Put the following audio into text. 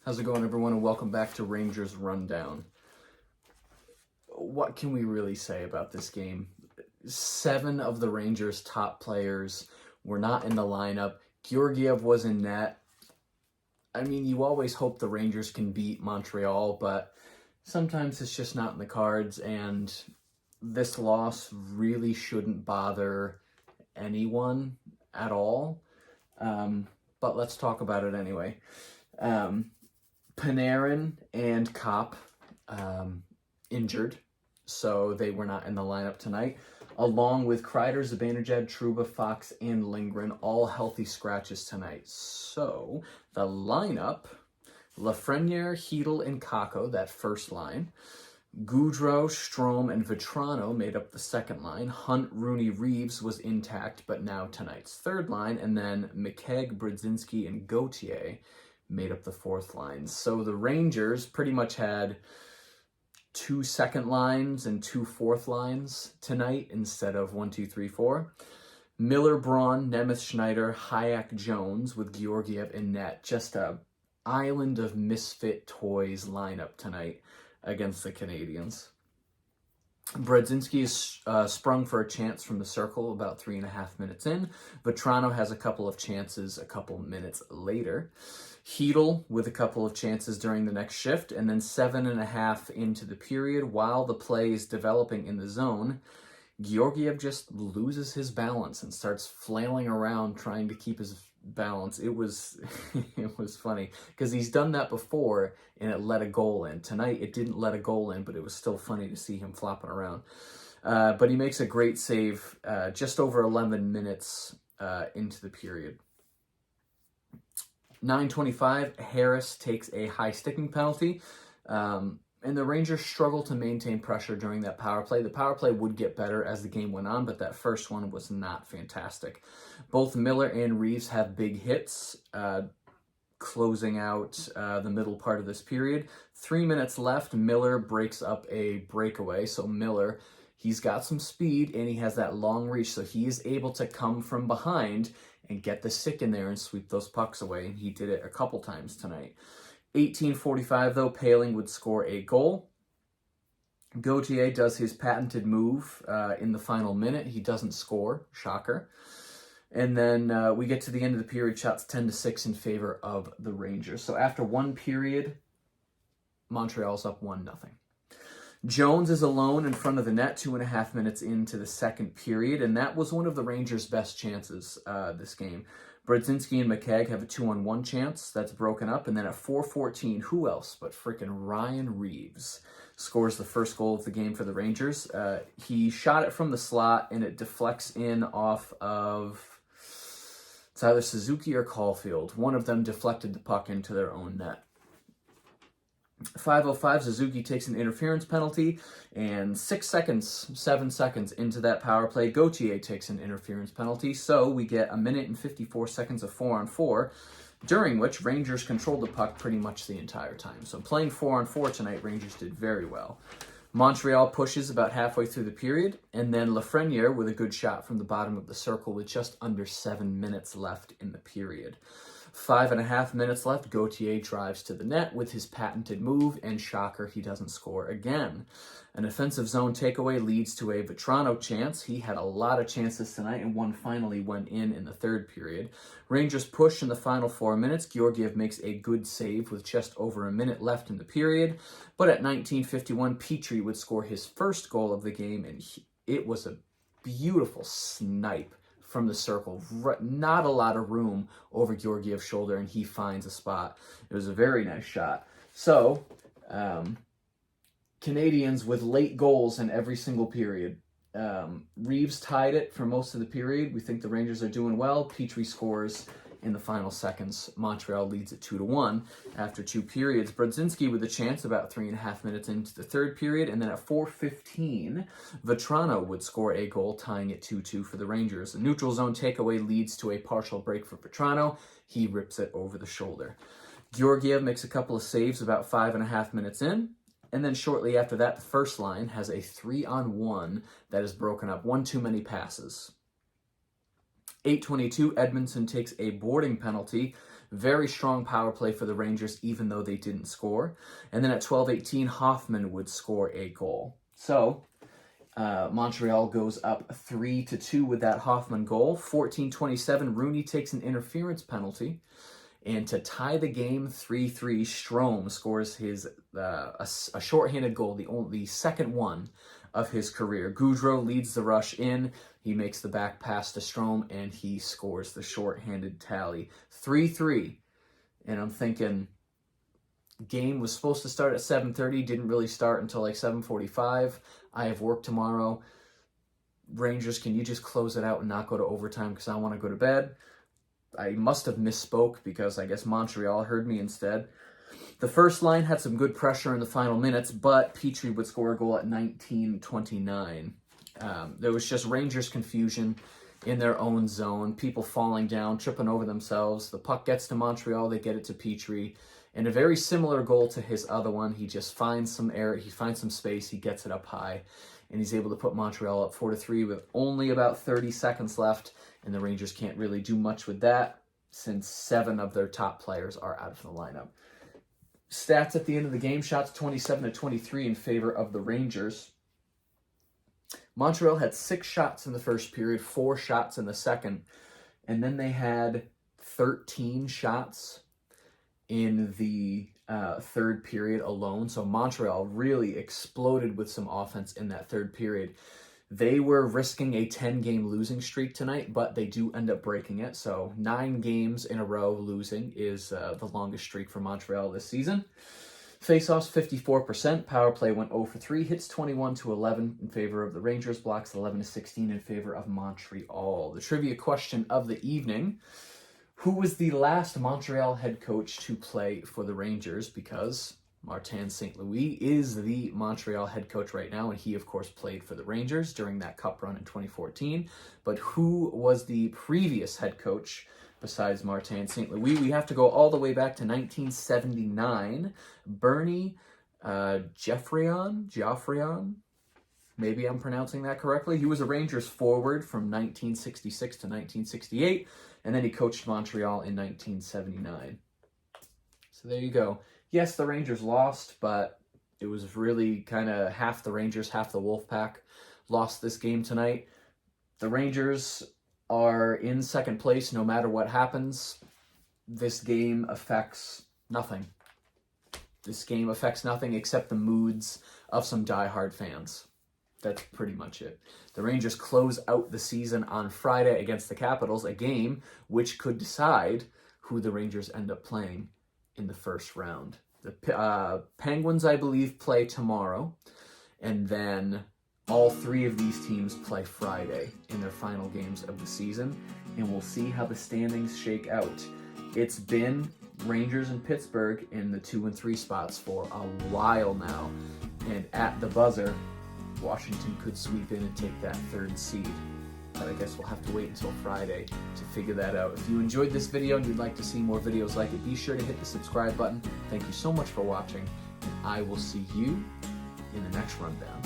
How's it going, everyone, and welcome back to Rangers Rundown. What can we really say about this game? 7 of the Rangers' top players were not in the lineup. Georgiev was in net. I mean, you always hope the Rangers can beat Montreal, but sometimes it's just not in the cards, and this loss really shouldn't bother anyone at all. But let's talk about it anyway. Panarin and Kopp injured, so they were not in the lineup tonight, along with Kreider, Zibanejad, Trouba, Fox, and Lindgren, all healthy scratches tonight. So the lineup: Lafreniere, Hedl, and Kakko, that first line. Gaudreau, Strome, and Vetrano made up the second line. Hunt, Rooney, Reeves was intact, but now tonight's third line. And then McKegg, Brodzinski, and Gauthier made up the fourth line. So the Rangers pretty much had 2 second lines and 2 fourth lines tonight instead of 1, 2, 3, 4. Miller, Braun, Nemeth, Schneider, Hayek, Jones with Georgiev in net. Just a island of misfit toys lineup tonight against the Canadiens. Brodzinski is sprung for a chance from the circle about 3.5 minutes in. Vetrano has a couple of chances a couple minutes later. Hedl with a couple of chances during the next shift, and then 7.5 into the period, while the play is developing in the zone, Georgiev just loses his balance and starts flailing around trying to keep his balance. It was it was funny because he's done that before and it let a goal in. Tonight it didn't let a goal in, but it was still funny to see him flopping around. But he makes a great save just over 11 minutes into the period. 9:25, Harris takes a high sticking penalty. And the Rangers struggle to maintain pressure during that power play. The power play would get better as the game went on, but that first one was not fantastic. Both Miller and Reeves have big hits, closing out the middle part of this period. 3 minutes left, Miller breaks up a breakaway. So Miller, he's got some speed and he has that long reach, so he is able to come from behind and get the stick in there and sweep those pucks away. And he did it a couple times tonight. 18:45, though, Poehling would score a goal. Gauthier does his patented move in the final minute. He doesn't score. Shocker. And then we get to the end of the period, shots 10-6 in favor of the Rangers. So after one period, Montreal's up 1-0. Jones is alone in front of the net 2.5 minutes into the second period, and that was one of the Rangers' best chances this game. Brodzinski and McKegg have a 2-on-1 chance that's broken up, and then at 4:14, who else but frickin' Ryan Reeves scores the first goal of the game for the Rangers. He shot it from the slot, and it deflects in off of, it's either Suzuki or Caulfield. One of them deflected the puck into their own net. 5:05, Suzuki takes an interference penalty, and 7 seconds into that power play, Gauthier takes an interference penalty, so we get 1 minute and 54 seconds of 4-on-4, during which Rangers controlled the puck pretty much the entire time. So playing 4-on-4 tonight, Rangers did very well. Montreal pushes about halfway through the period, and then Lafreniere with a good shot from the bottom of the circle with just under 7 minutes left in the period. 5.5 minutes left, Gauthier drives to the net with his patented move, and shocker, he doesn't score again. An offensive zone takeaway leads to a Vetrano chance. He had a lot of chances tonight, and one finally went in the third period. Rangers push in the final 4 minutes. Georgiev makes a good save with just over a minute left in the period, but at 19:51, Petrie would score his first goal of the game, and it was a beautiful snipe from the circle. Not a lot of room over Georgiev's shoulder, and he finds a spot. It was a very nice shot. So, Canadiens with late goals in every single period. Reeves tied it for most of the period. We think the Rangers are doing well. Petrie scores in the final seconds. Montreal leads at 2-1 after 2 periods. Brodzinski with a chance about 3.5 minutes into the third period, and then at 4:15, Vetrano would score a goal, tying it 2-2 for the Rangers. A neutral zone takeaway leads to a partial break for Vetrano. He rips it over the shoulder. Georgiev makes a couple of saves about 5.5 minutes in, and then shortly after that, the first line has a 3-on-1 that is broken up. One too many passes. 8:22, Edmondson takes a boarding penalty. Very strong power play for the Rangers, even though they didn't score. And then at 12:18, Hoffman would score a goal. So Montreal goes up 3-2 with that Hoffman goal. 14:27, Rooney takes an interference penalty. And to tie the game 3-3, Strome scores his a shorthanded goal, the second one of his career. Goudreau leads the rush in. He makes the back pass to Strome, and he scores the shorthanded tally. 3-3. And I'm thinking, game was supposed to start at 7:30, didn't really start until like 7:45. I have work tomorrow. Rangers, can you just close it out and not go to overtime because I want to go to bed? I must have misspoke because I guess Montreal heard me instead. The first line had some good pressure in the final minutes, but Petrie would score a goal at 19:29. There was just Rangers confusion in their own zone, people falling down, tripping over themselves. The puck gets to Montreal, they get it to Petrie, and a very similar goal to his other one. He just finds some air, he finds some space, he gets it up high, and he's able to put Montreal up 4-3 with only about 30 seconds left, and the Rangers can't really do much with that since 7 of their top players are out of the lineup. Stats at the end of the game, shots 27-23 in favor of the Rangers. Montreal had 6 shots in the first period, 4 shots in the second, and then they had 13 shots in the third period alone. So Montreal really exploded with some offense in that third period. They were risking a 10-game losing streak tonight, but they do end up breaking it. So 9 games in a row losing is the longest streak for Montreal this season. Faceoffs 54%. Power play went 0 for 3. Hits 21-11 in favor of the Rangers. Blocks 11-16 in favor of Montreal. The trivia question of the evening: who was the last Montreal head coach to play for the Rangers? Because Martin St. Louis is the Montreal head coach right now, and he, of course, played for the Rangers during that cup run in 2014. But who was the previous head coach besides Martin St. Louis? We have to go all the way back to 1979. Bernie Geoffrion, maybe I'm pronouncing that correctly. He was a Rangers forward from 1966 to 1968, and then he coached Montreal in 1979. So there you go. Yes, the Rangers lost, but it was really kind of half the Rangers, half the Wolfpack lost this game tonight. The Rangers are in second place no matter what happens. This game affects nothing. This game affects nothing except the moods of some diehard fans. That's pretty much it. The Rangers close out the season on Friday against the Capitals, a game which could decide who the Rangers end up playing in the first round. The Penguins, I believe, play tomorrow, and then all 3 of these teams play Friday in their final games of the season, and we'll see how the standings shake out. It's been Rangers and Pittsburgh in the 2 and 3 spots for a while now, and at the buzzer, Washington could sweep in and take that 3rd seed. But I guess we'll have to wait until Friday to figure that out. If you enjoyed this video and you'd like to see more videos like it, be sure to hit the subscribe button. Thank you so much for watching, and I will see you in the next rundown.